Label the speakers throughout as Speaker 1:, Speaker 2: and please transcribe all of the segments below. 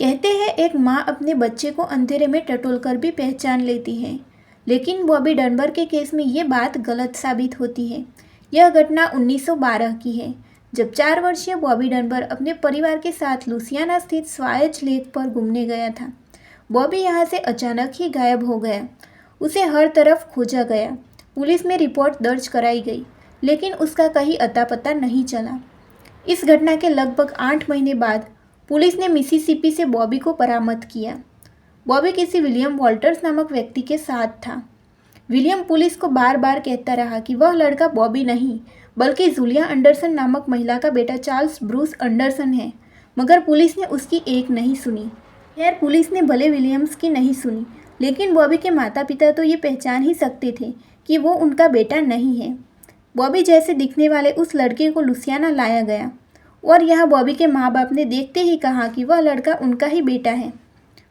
Speaker 1: कहते हैं एक माँ अपने बच्चे को अंधेरे में टटोलकर भी पहचान लेती है, लेकिन बॉबी डनबर के केस में ये बात गलत साबित होती है। यह घटना 1912 की है, जब 4 वर्षीय बॉबी डनबर अपने परिवार के साथ लुसियाना स्थित स्वायज लेक पर घूमने गया था। बॉबी यहाँ से अचानक ही गायब हो गया। उसे हर तरफ खोजा गया। पुलिस में रिपोर्ट दर्ज कराई गई, लेकिन उसका कहीं अता पता नहीं चला। इस घटना के लगभग 8 महीने बाद पुलिस ने मिसिसिपी से बॉबी को बरामद किया। बॉबी किसी विलियम वॉल्टर्स नामक व्यक्ति के साथ था। विलियम पुलिस को बार बार कहता रहा कि वह लड़का बॉबी नहीं, बल्कि जूलिया एंडरसन नामक महिला का बेटा चार्ल्स ब्रूस एंडरसन है, मगर पुलिस ने उसकी एक नहीं सुनी। खैर, पुलिस ने भले विलियम्स की नहीं सुनी, लेकिन बॉबी के माता पिता तो ये पहचान ही सकते थे कि वो उनका बेटा नहीं है। बॉबी जैसे दिखने वाले उस लड़के को लुसियाना लाया गया और यहाँ बॉबी के माँ बाप ने देखते ही कहा कि वह लड़का उनका ही बेटा है।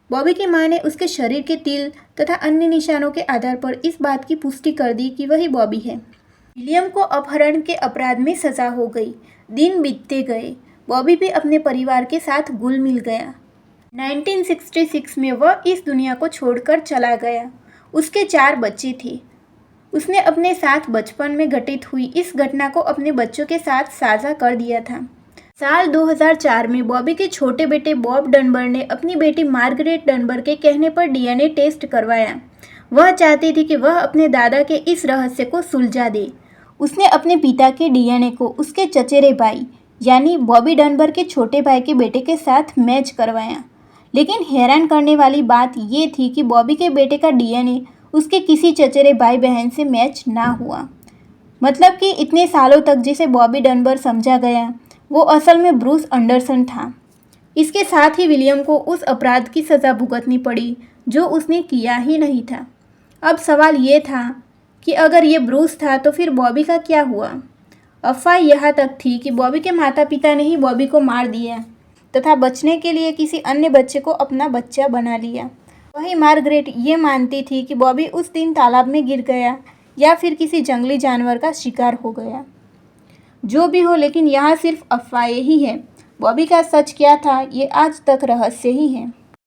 Speaker 1: बॉबी की माँ ने उसके शरीर के तिल तथा अन्य निशानों के आधार पर इस बात की पुष्टि कर दी कि वही बॉबी है। विलियम को अपहरण के अपराध में सजा हो गई। दिन बीतते गए। बॉबी भी अपने परिवार के साथ घुल मिल गया। 1966 में वह इस दुनिया को छोड़कर चला गया। उसके 4 बच्चे थे। उसने अपने साथ बचपन में घटित हुई इस घटना को अपने बच्चों के साथ साझा कर दिया था। साल 2004 में बॉबी के छोटे बेटे बॉब डनबर ने अपनी बेटी मार्गरेट डनबर के कहने पर डीएनए टेस्ट करवाया। वह चाहती थी कि वह अपने दादा के इस रहस्य को सुलझा दे। उसने अपने पिता के डीएनए को उसके चचेरे भाई यानी बॉबी डनबर के छोटे भाई के बेटे के साथ मैच करवाया। लेकिन हैरान करने वाली बात ये थी कि बॉबी के बेटे का डीएनए उसके किसी चचेरे भाई बहन से मैच ना हुआ। मतलब कि इतने सालों तक जिसे बॉबी डनबर समझा गया, वो असल में ब्रूस एंडरसन था। इसके साथ ही विलियम को उस अपराध की सज़ा भुगतनी पड़ी जो उसने किया ही नहीं था। अब सवाल ये था कि अगर ये ब्रूस था तो फिर बॉबी का क्या हुआ। अफवाह यहाँ तक थी कि बॉबी के माता पिता ने ही बॉबी को मार दिया तथा बचने के लिए किसी अन्य बच्चे को अपना बच्चा बना लिया। वहीं मार्गरेट ये मानती थी कि बॉबी उस दिन तालाब में गिर गया या फिर किसी जंगली जानवर का शिकार हो गया। जो भी हो, लेकिन यहाँ सिर्फ अफवाहें ही हैं। बॉबी का सच क्या था, ये आज तक रहस्य ही है।